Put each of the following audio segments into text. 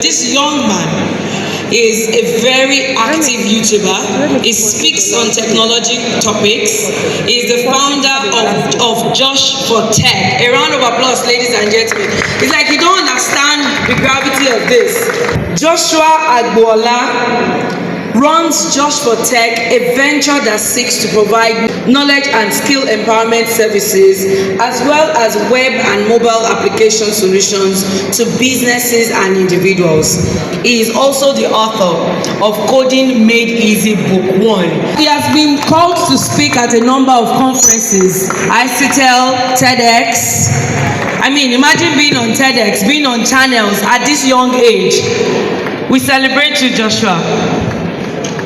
This young man is a very active YouTuber. He speaks on technology topics. He's the founder of Josh for Tech. A round of applause, ladies and gentlemen. It's like you don't understand the gravity of this. Joshua Agnoola runs Josh for Tech, a venture that seeks to provide knowledge and skill empowerment services as well as web and mobile application solutions to businesses and individuals. He is also the author of Coding Made Easy Book 1. He has been called to speak at a number of conferences, Ictel, TEDx. I mean, imagine being on TEDx, being on channels at this young age. We celebrate you, Joshua.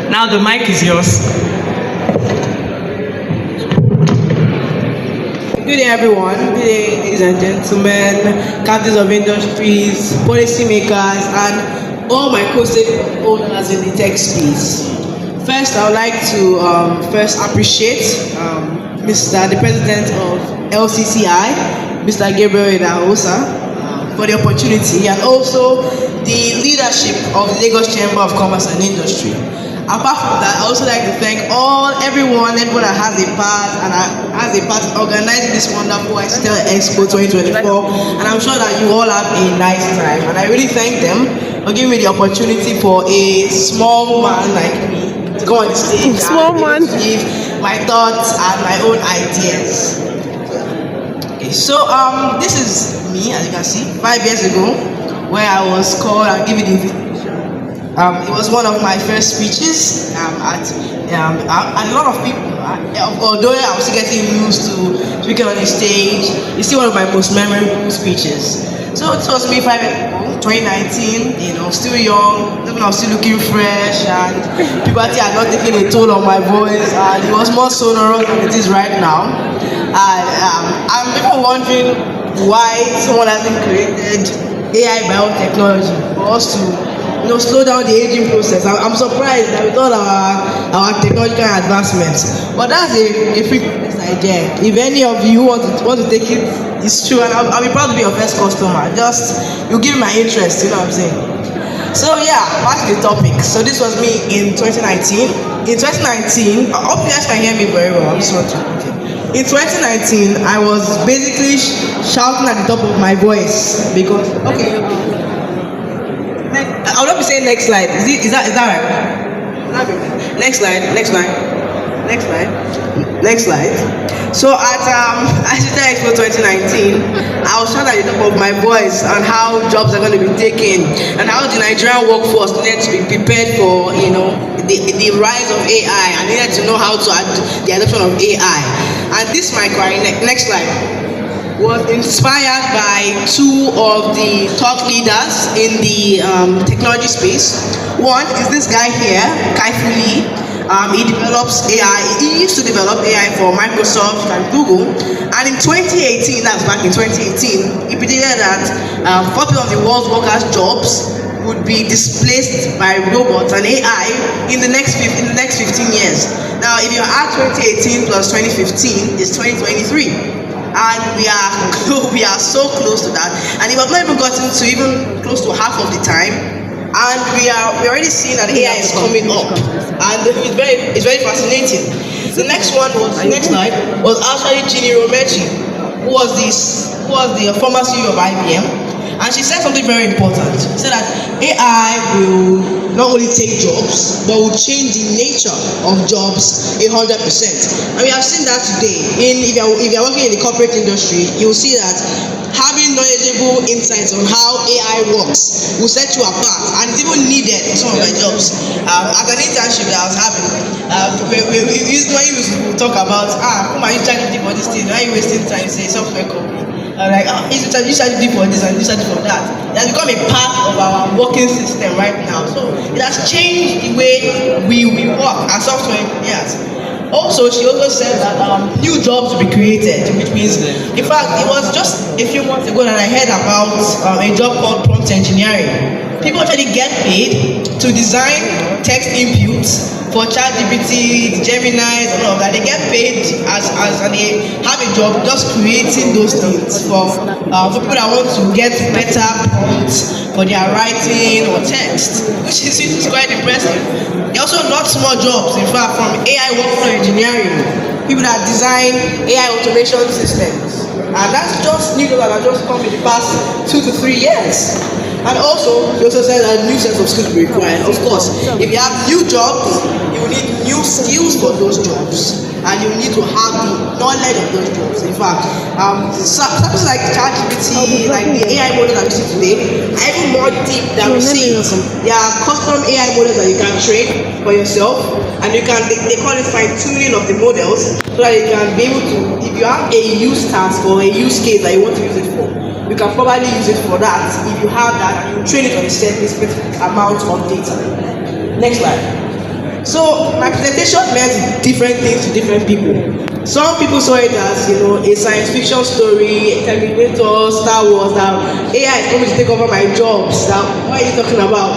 Now the mic is yours. Good day, everyone. Good day, ladies and gentlemen, captains of industries, policymakers, and all my co-stakeholders in the tech space. First, I would like to first appreciate the President of LCCI, Mr. Gabriel Idahosa, for the opportunity, and also the leadership of the Lagos Chamber of Commerce and Industry. Apart from that, I also like to thank everyone that has a part in organizing this wonderful Ictel Expo 2024, and I'm sure that you all have a nice time. And I really thank them for giving me the opportunity for a small man like me to go on the stage and give my thoughts and my own ideas. Okay, so this is me, as you can see, 5 years ago, where I was called and given the invitation. It was one of my first speeches at a lot of people. Although I was still getting used to speaking on the stage, it's still one of my most memorable speeches. So this was me 5 years ago, 2019. Still young, I was still looking fresh, and puberty had not taken a toll on my voice, and it was more sonorous than it is right now. And I'm even wondering why someone hasn't created AI biotechnology for us to slow down the aging process. I'm surprised that with all our technological advancements. But that's a free idea. If any of you want to take it, it's true, and I'll be proud to be your first customer. Just you give me my interest, you know what I'm saying? So yeah, back to the topic. So this was me in 2019. In 2019, I hope you guys can hear me very well. I'm just want to. Okay. In 2019, I was basically shouting at the top of my voice because I will not be saying next slide. Is that right? Next slide. So at Ictel Expo 2019, I was shouting at the top of my voice on how jobs are going to be taken and how the Nigerian workforce needed to be prepared for the rise of AI and needed to know how to add the adoption of AI. And this next slide was inspired by two of the thought leaders in the technology space. One is this guy here, Kai-Fu Lee. He develops AI. He used to develop AI for Microsoft and Google. And in 2018, that's back in 2018, he predicted that 40% of the world's workers' jobs would be displaced by robots and AI in the next 15 years. Now, if you add 2018 plus 2015, it's 2023. And we are so close to that, and we have not even gotten to even close to half of the time, and we're already seeing that AI is coming up, and it's very fascinating. The next slide was actually Ginny Rometty, who was the former CEO of IBM, and she said something very important. She said that AI will not only take jobs, but will change the nature of jobs 100%. And we have seen that today. If you're working in the corporate industry, you will see that having knowledgeable insights on how AI works will set you apart, and it's even needed for some of my jobs. As an internship that I was having, we used to talk about, come on, you charging for this thing, why are you wasting time, say software company? Like, you charge for this and you charge for that. It has become a part of our working system right now. So it has changed the way we work as software engineers. Also, she also said that new jobs will be created, which means, in fact, it was just a few months ago that I heard about a job called prompt engineering. people actually get paid to design text inputs for ChatGPT, Gemini, and all of that. They get paid and they have a job just creating those things for people that want to get better prompts for their writing or text, which is quite impressive. They also not small jobs, in fact, from AI workflow engineering, people that design AI automation systems. And that's just new that have just come in the past 2 to 3 years. And also, they also said a new set of skills will be required. Of course, if you have new jobs, you will need new skills for those jobs. And you need to have the knowledge of those jobs. In fact, something like ChatGPT, like the AI models that we see today, are even more deep than we see. There are custom AI models that you can train for yourself, and you can they call it fine-tuning of the models, so that you can be able to, if you have a use task or a use case that you want to use it for, you can probably use it for that if you have that and you train it on a specific amount of data. Next slide. So my presentation meant different things to different people. Some people saw it as, a science fiction story, Terminator, Star Wars, that AI is coming to take over my jobs. That what are you talking about?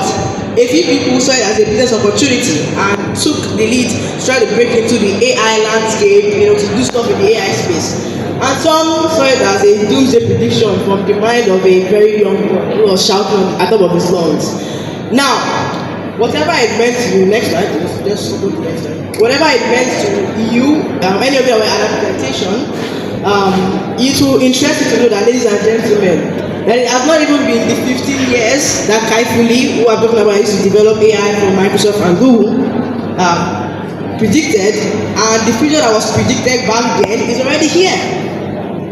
A few people saw it as a business opportunity and took the lead to try to break into the AI landscape, to do stuff in the AI space. And some saw it as a doomsday prediction from the mind of a very young boy who was shouting at the top of his lungs. Now, whatever it meant to you, next slide, just go to the next slide. Whatever it meant to you, any of you that were at that presentation, it will interest you to know that, ladies and gentlemen, that it has not even been the 15 years that Kai Fu, who I'm talking about, used to develop AI for Microsoft and Google, predicted, and the future that was predicted back then is already here.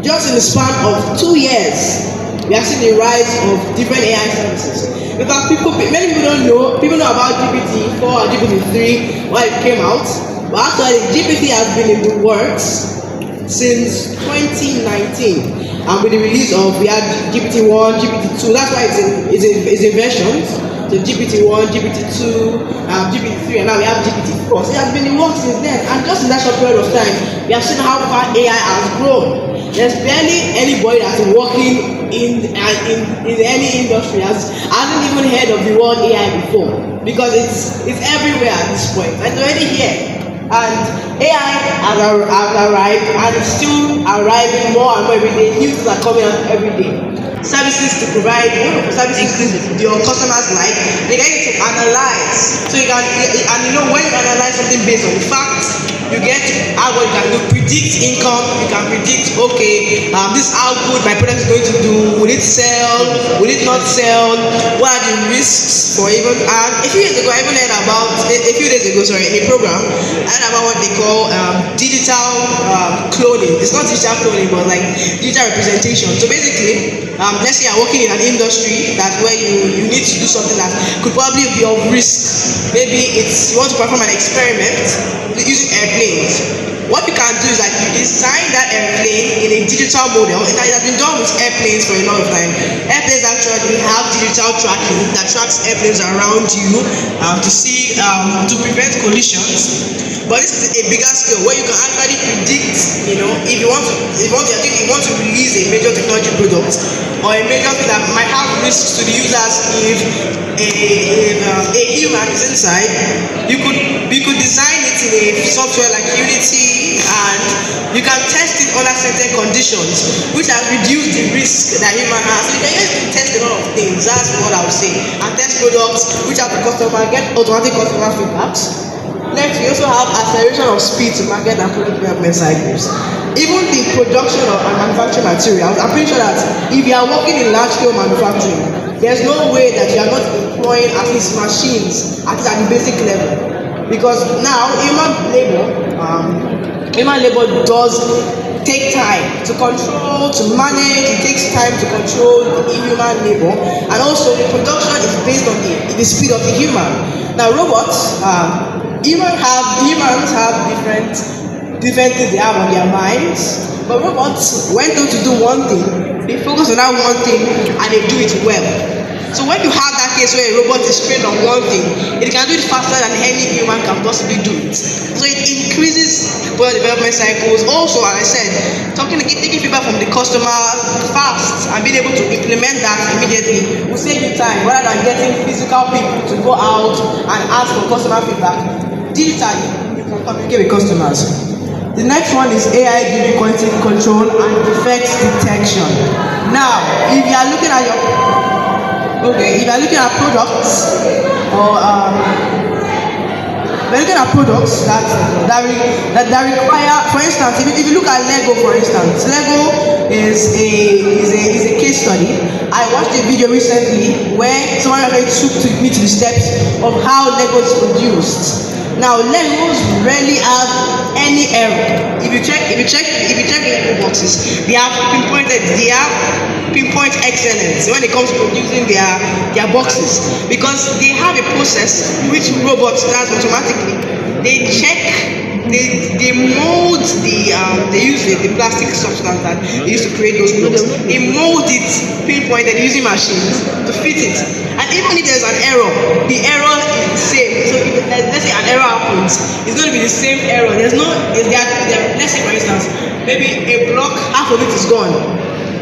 Just in the span of 2 years, we have seen the rise of different AI services. In fact, many people don't know. People know about GPT-4 and GPT-3 when it came out, but actually GPT has been in the works since 2019. And with the release of, we had GPT-1, GPT-2. That's why it's in versions. So GPT-1, GPT-2, GPT-3, and now we have GPT-4. So it has been in works since then. And just in that short period of time, we have seen how far AI has grown. There's barely anybody that's working in any industry hasn't even heard of the word AI before, because it's everywhere at this point. It's already here, and AI has arrived and it's still arriving more and more every day. New things are coming out every day. Services to provide, services your customers like, they get you to analyze. So you can, and when you analyze something based on facts, you get what you can do, predict income. You can predict, okay, this is how good my product is going to do. Will it sell? Will it not sell? What are the risks for even? And a few days ago, I even heard about in a program, I heard about what they call digital cloning. It's not digital cloning, but like digital representation. So basically, let's say you're working in an industry that's where you need to do something that could probably be of risk. Maybe you want to perform an experiment using airplanes. What you can do is that you design that airplane in a digital model. It has been done with airplanes for a long time. Airplanes actually have digital tracking that tracks airplanes around you to prevent collisions. But this is a bigger scale where you can actually predict, if you want to release a major technology product or a major thing that might have risks to the users if a human is inside, you could design it in a software like Unity, and you can test it under certain conditions, which has reduced the risk that human has. So you can use to test a lot of things. That's what I would say. And test products which have the customer get automatic customer feedbacks. Next, we also have acceleration of speed to market and product development cycles. Even the production of manufacturing materials, I'm pretty sure that if you are working in large-scale manufacturing, there's no way that you are not employing at least machines at the basic level. Because now, human labor does take time to control, to manage. It takes time to control the human labor, and also the production is based on the speed of the human. Now, robots, humans have different things they have on their minds, but robots, when told to do one thing, they focus on that one thing and they do it well. So when you have that case where a robot is trained on one thing, it can do it faster than any human can possibly do it. So it increases product development cycles. Also, as I said, taking feedback from the customer fast and being able to implement that immediately will save you time rather than getting physical people to go out and ask for customer feedback. Digitally, you can communicate with customers. The next one is AI-driven quality control and defect detection. Now, if you are looking at products or we're looking at products that require, for instance, if you look at Lego, for instance, Lego is a case study. I watched a video recently where someone actually took me to the steps of how Lego is produced. Now, Legos rarely have any error. If you check Lego boxes, they have pinpoint excellence when it comes to producing their boxes, because they have a process which robots does automatically. They check. They mold they use the plastic substance that they use to create those blocks. They mold it pinpointed using machines to fit it. And even if there's an error, the error is the same. So if let's say an error happens, it's going to be the same error. Let's say for instance, maybe a block, half of it is gone.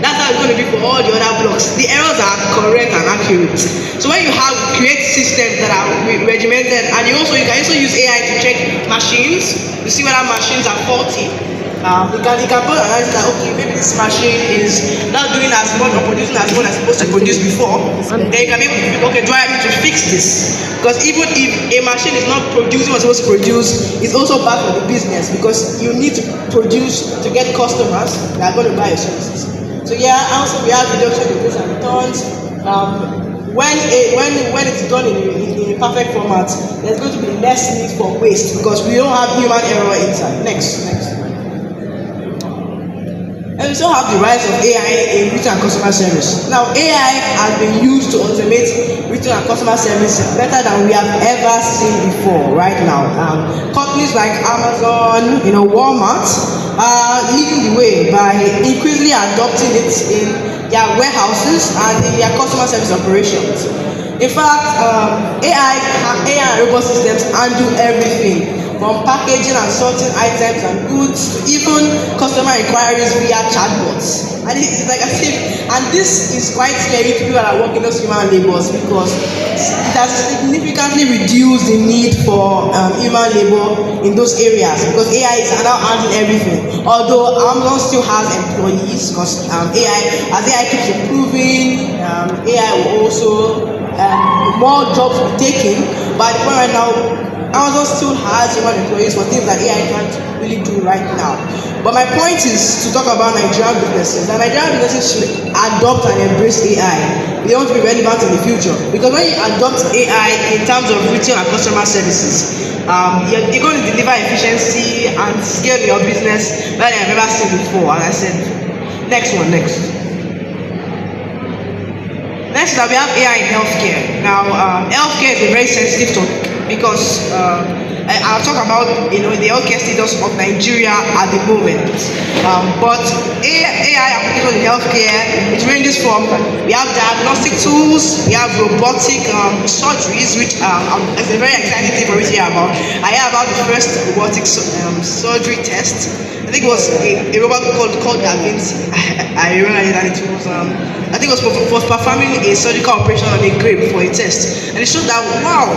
That's how it's going to be for all the other blocks. The errors are correct and accurate. So when you create systems that are regimented, and you can also use AI to check machines to see whether machines are faulty. You can put analysis that maybe this machine is not doing as much or producing as much as it's supposed to produce before. Then you can be able to do I need to fix this? Because even if a machine is not producing what it's supposed to produce, it's also bad for the business, because you need to produce to get customers that are going to buy your services. So also we have reduction in waste and returns. When it's done in a perfect format, there's going to be less need for waste because we don't have human error inside. Next. And we still have the rise of AI in retail and customer service. Now, AI has been used to automate retail and customer service better than we have ever seen before right now. Companies like Amazon, Walmart are leading the way by increasingly adopting it in their warehouses and in their customer service operations. In fact, AI and robot systems handle everything, from packaging and sorting items and goods to even customer inquiries via chatbots. And it's like as if, and this is quite scary to people that are working those human labors, because it has significantly reduced the need for human labor in those areas, because AI is now handling everything. Although Amazon still has employees, because as AI keeps improving, AI will also more jobs will be taken. But right now, Amazon still has human employees for things that AI can't really do right now. But my point is to talk about Nigerian businesses. And Nigerian businesses should adopt and embrace AI. They want to be relevant in the future. Because when you adopt AI in terms of retail and customer services, you're going to deliver efficiency and scale your business better than I've ever seen before. As I said, next. Next is that we have AI in healthcare. Now, healthcare is a very sensitive topic, because I'll talk about the healthcare status of Nigeria at the moment. But AI application in healthcare, it ranges from, we have diagnostic tools, we have robotic surgeries, which is a very exciting thing for me to hear about. I hear about the first robotic surgery test. I think it was a robot called Da Vinci. I remember that it was I think it was performing a surgical operation on a grape for a test, and it showed that wow.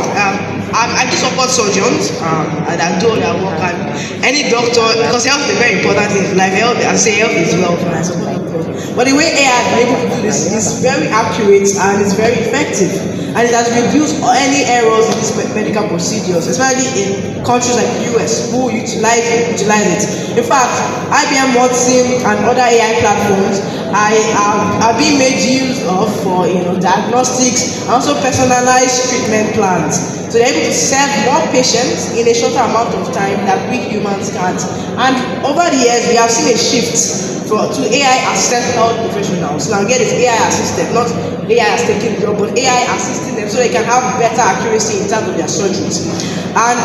I do support surgeons that do all their work, and any doctor, because health is a very important thing in life. Health is wealth, and I support doctors. But the way AI has been able to do this is very accurate and it's very effective, and it has reduced any errors in these medical procedures, especially in countries like the US who utilize it. In fact, IBM Watson and other AI platforms are being made use of for diagnostics and also personalized treatment plans. So they're able to serve more patients in a shorter amount of time that we humans can't. And over the years, we have seen a shift to AI assisted health professionals. Now again, it's AI assisted, not AI has taken the job, but AI assisting them so they can have better accuracy in terms of their surgeries. And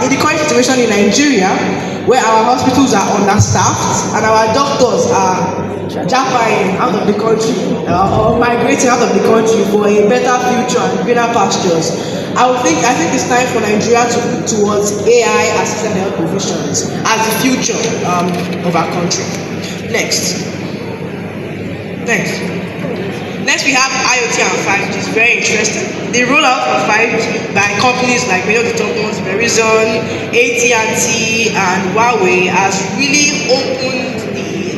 in the current situation in Nigeria, where our hospitals are understaffed and our doctors are japaing out of the country or migrating out of the country for a better future and greener pastures. I think it's time for Nigeria to look towards AI assisted health provisions as the future of our country. Next we have IoT and 5G. It's very interesting. The rollout of 5G by companies like many of the top ones, Verizon, AT&T, and Huawei has really opened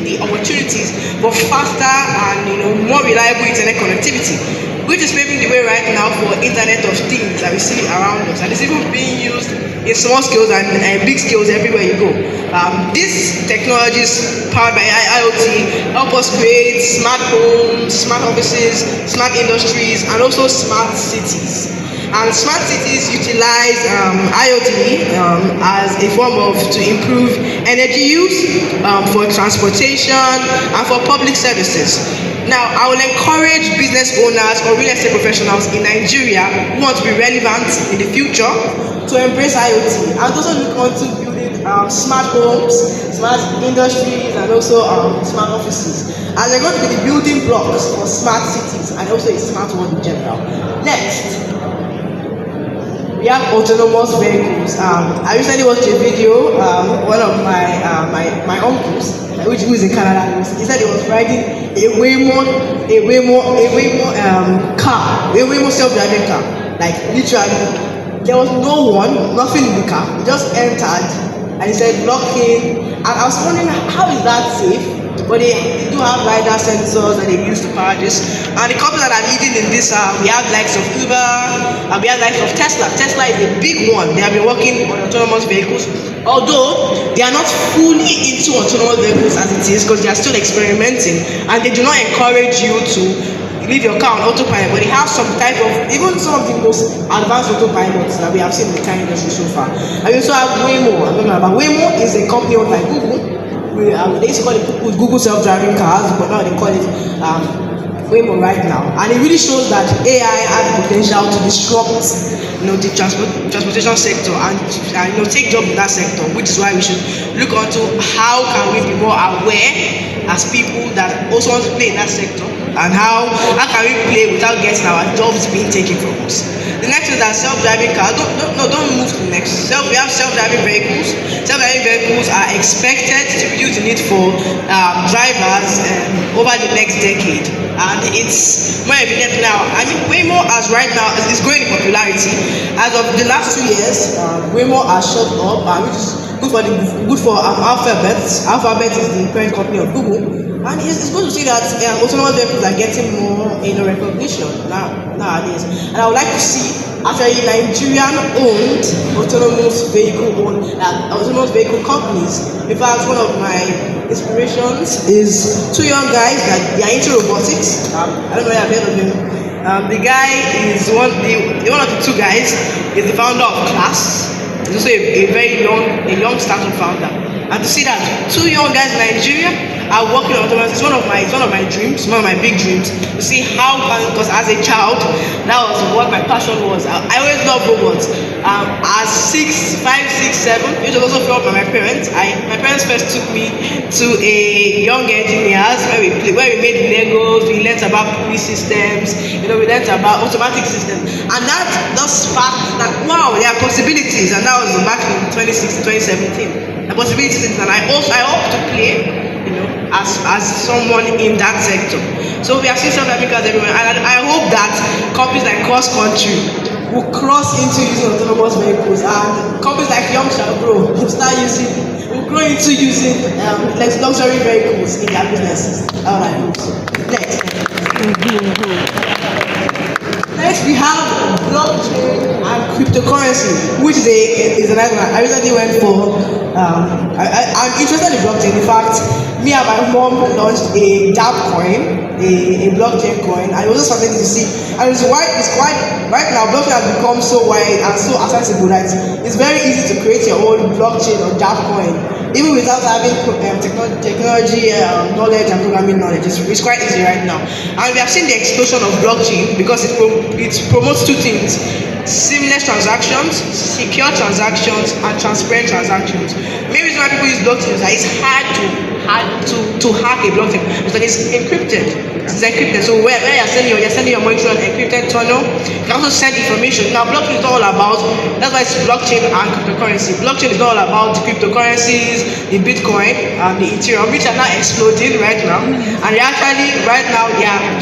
the opportunities for faster and more reliable internet connectivity, which is paving the way right now for Internet of Things that we see around us, and it's even being used in small scales and big scales everywhere you go. These technologies powered by IoT help us create smart homes, smart offices, smart industries, and also smart cities. And smart cities utilize IoT as a form to improve energy use for transportation and for public services. Now, I will encourage business owners or real estate professionals in Nigeria who want to be relevant in the future to embrace IoT and also look onto building smart homes, smart industries, and also smart offices. And they're going to be the building blocks for smart cities and also a smart world in general. Next, we have autonomous vehicles. I recently watched a video. One of my uncles, who is in Canada, he said he was riding a Waymo self-driving car. Like literally, there was no one, nothing in the car. He just entered and he said lock in. And I was wondering, how is that safe? But they do have LiDAR sensors that they use to power this. And the companies that are leading in this, we have likes of Uber, and we have likes of Tesla. Tesla is a big one. They have been working on autonomous vehicles, although they are not fully into autonomous vehicles as it is, because they are still experimenting, and they do not encourage you to leave your car on autopilot, but they have some type of, even some of the most advanced autopilots that we have seen in the car industry so far. And we also have Waymo. I'm talking about Waymo is a company owned by Google. They used to call it Google self-driving cars, but now they call it Waymo right now. And it really shows that AI has the potential to disrupt the transportation sector and take jobs in that sector, which is why we should look onto how can we be more aware as people that also want to play in that sector, and how can we play without getting our jobs being taken from us. The next is that self-driving cars. Don't move to the next. We have self-driving vehicles. Self-driving vehicles are expected to reduce the need for drivers over the next decade, and it's more evident now. I mean, Waymo as right now is growing in popularity. As of the last 2 years, Waymo has shot up, which is good for Alphabet. Alphabet is the parent company of Google, and it's good to see that autonomous vehicles are getting more recognition nowadays. And I would like to see actually Nigerian-owned autonomous vehicle companies. In fact, one of my inspirations is two young guys that they are into robotics. I don't know if I've heard of them. The guy is one of the two guys is the founder of Class. He's also a very young startup founder. And to see that two young guys in Nigeria are working on autonomous, it's one of my dreams, one of my big dreams, to see how, because as a child, that was what my passion was. I always loved robots. As 5, 6, 7, it was also felt by my parents. My parents first took me to a young engineers where we made Legos, we learned about pulley systems, we learned about automatic systems, and that sparked that wow, there are possibilities, and that was back in 2016, 2017. The possibilities, and I hope to play, as someone in that sector. So we are seeing self-driving cars everywhere, and I hope that companies like Cross Country will cross into using autonomous vehicles, and companies like Young Shall Grow will grow into using luxury vehicles in their businesses. All right. Next, we have blockchain and cryptocurrency, which is a nice one. I recently went for. I'm interested in blockchain. In fact, me and my mom launched a DApp coin, a blockchain coin. I was just starting to see, and it's quite right now. Blockchain has become so wide and so accessible that it's very easy to create your own blockchain or DApp coin, even without having technology knowledge and programming knowledge. It's quite easy right now, and we have seen the explosion of blockchain because it promotes two things: seamless transactions, secure transactions, and transparent transactions. Maybe reason why people use blockchain is that it's hard to to hack a blockchain because it's encrypted. It's encrypted. So where you're sending your money through an encrypted tunnel, you can also send information. Now blockchain is not all about, that's why it's blockchain and cryptocurrency. Blockchain is not all about the cryptocurrencies, the Bitcoin, the Ethereum, which are now exploding right now. And they are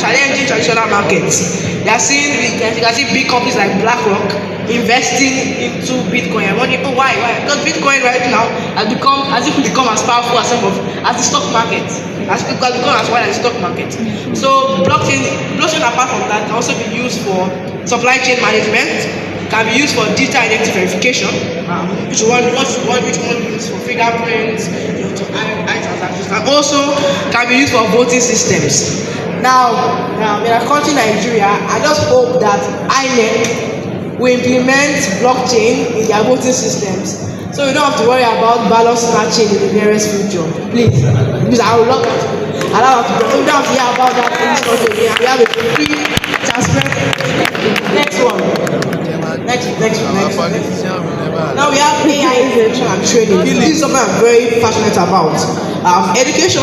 challenging traditional markets. You can see big companies like BlackRock investing into Bitcoin. I'm wondering, why? Because Bitcoin right now has become as powerful as the stock market. Has become as wide as the stock market. So blockchain apart from that can also be used for supply chain management, can be used for digital identity verification, which one used for fingerprints, to eye transactions, and also can be used for voting systems. Now in our country Nigeria, I just hope that INEC will implement blockchain in their voting systems, so we don't have to worry about ballot snatching in the nearest future. Please, because I would love that. We don't have to hear about that in this country. We have a free, transparent. Next one. Now we have AI innovation and training. This is something I'm very passionate about. Education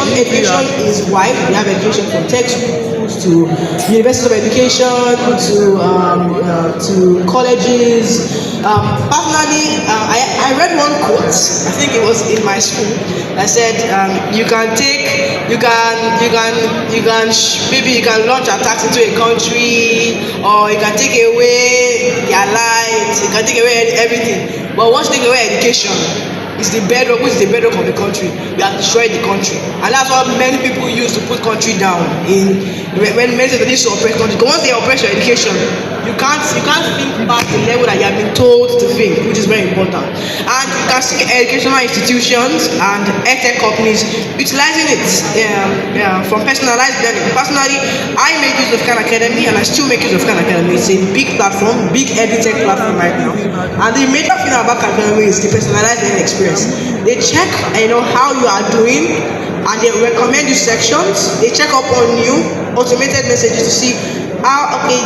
is wide. We have education from textbooks to universities of education to colleges. Personally, I read one quote. I think it was in my school. I said you can launch attacks into a country, or you can take away their lives, you can take away everything. But once you take away education, is the bedrock, which is the bedrock of the country. We have destroyed the country, and that's what many people use to put country down. When many people need to oppress country, because once they oppress your education, you can't think past the level that you have been told to think, which is very important. And you can see educational institutions and edtech companies utilizing it from personalized learning. Personally, I make use of Khan Academy, and I still make use of Khan Academy. It's a big platform, big edtech platform right now. And the major thing about Khan Academy is the personalized learning experience. They check how you are doing, and they recommend you sections. They check up on you, automated messages to see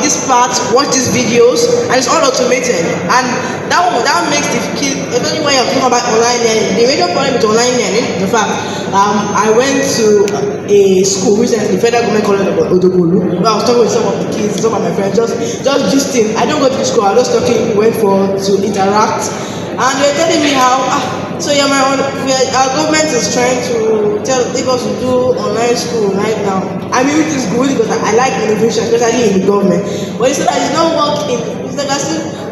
this part, watch these videos, and it's all automated. And that makes the kid, especially when you're talking about online learning, the major problem with online learning, in fact, I went to a school recently, Federal Government College of Odogolu, where I was talking with some of the kids, some of my friends, just gisting. I don't go to the school, I was just talking, went to interact, and they're telling me how our government is trying to tell us to do online school right now. I mean, it is good because I like innovation, especially in the government. But it's that it's not working. It's like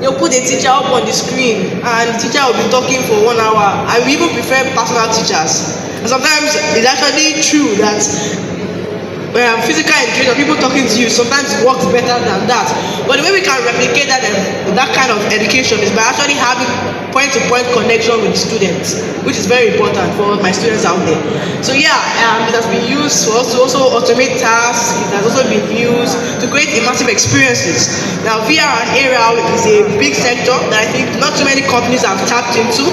they'll put a teacher up on the screen, and the teacher will be talking for 1 hour. I will even prefer personal teachers. And sometimes it's actually true that physical education, people talking to you, sometimes works better than that. But the way we can replicate that kind of education is by actually having point-to-point connection with the students, which is very important for my students out there. So it has been used for us to also automate tasks. It has also been used to create immersive experiences. Now VR and AR is a big sector that I think not too many companies have tapped into.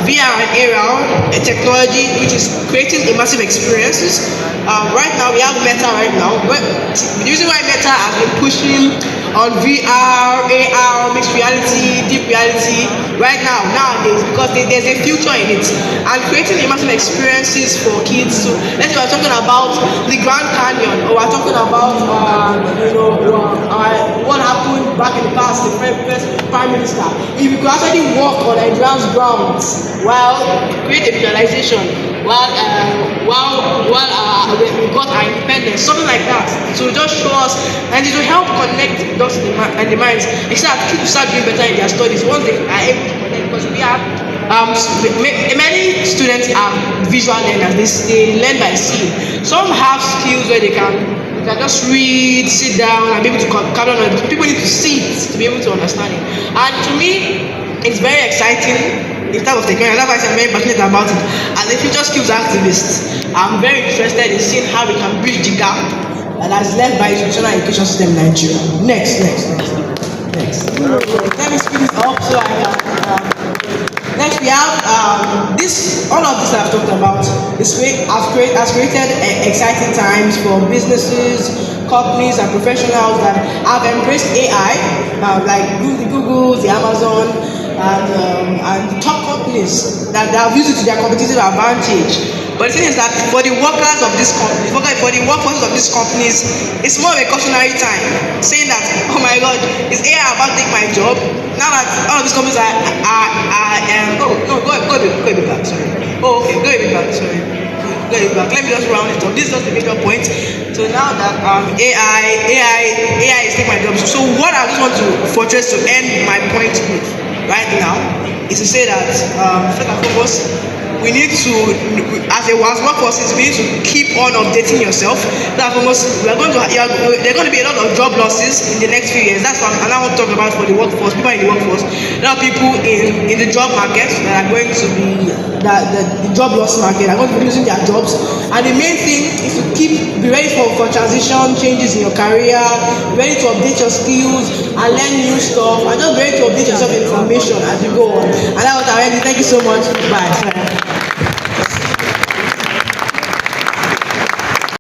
VR and AR, a technology which is creating immersive experiences. Right now we have Meta right now. The reason why Meta has been pushing on VR, AR, mixed reality, deep reality right nowadays, because there's a future in it, and creating immersive experiences for kids. So let's say we're talking about the Grand Canyon, or we're talking about what happened back in the past, the first Prime Minister. If you could actually walk on Nigerian's grounds while create a visualization while we got our independence, something like that. So just show us, and it will help connect the dots and the minds. It's that kids will start doing better in their studies once they are able to connect, because we have many students are visual learners. They learn by seeing. Some have skills where they can just read, sit down, and be able to capture knowledge. People need to see it to be able to understand it. And to me, it's very exciting in terms of technology. That's why I'm very passionate about it. As a future skills activist, I'm very interested in seeing how we can bridge the gap that is left by the traditional education system in Nigeria. Next. Let me speed this up so I can. Next, we have all of this I've talked about has created exciting times for businesses, companies, and professionals that have embraced AI, like the Googles, the Amazon, and top companies that have used it to their competitive advantage. But the thing is that for the workers of this company, for the workforces of these companies, it's more of a cautionary time, saying that, oh my God, is AI about to take my job? Now that all of these companies are oh no, go a bit back, sorry. Oh okay, go a bit back, sorry. Go a bit back. Let me just round it up. This is just the major point. So now that AI is taking my job. So what I just want to fortress to end my point with right now is to say that first and foremost, we need to, as workforces, we need to keep on updating yourself. That almost there are going to be a lot of job losses in the next few years. That's what I want to talk about for the workforce. People in the workforce, a lot of people in the job market that are going to be the job loss market are going to be losing their jobs. And the main thing is to be ready for transition, changes in your career, be ready to update your skills and learn new stuff, and just be ready to update yourself in information as you go on. And that was already. Thank you so much. Bye.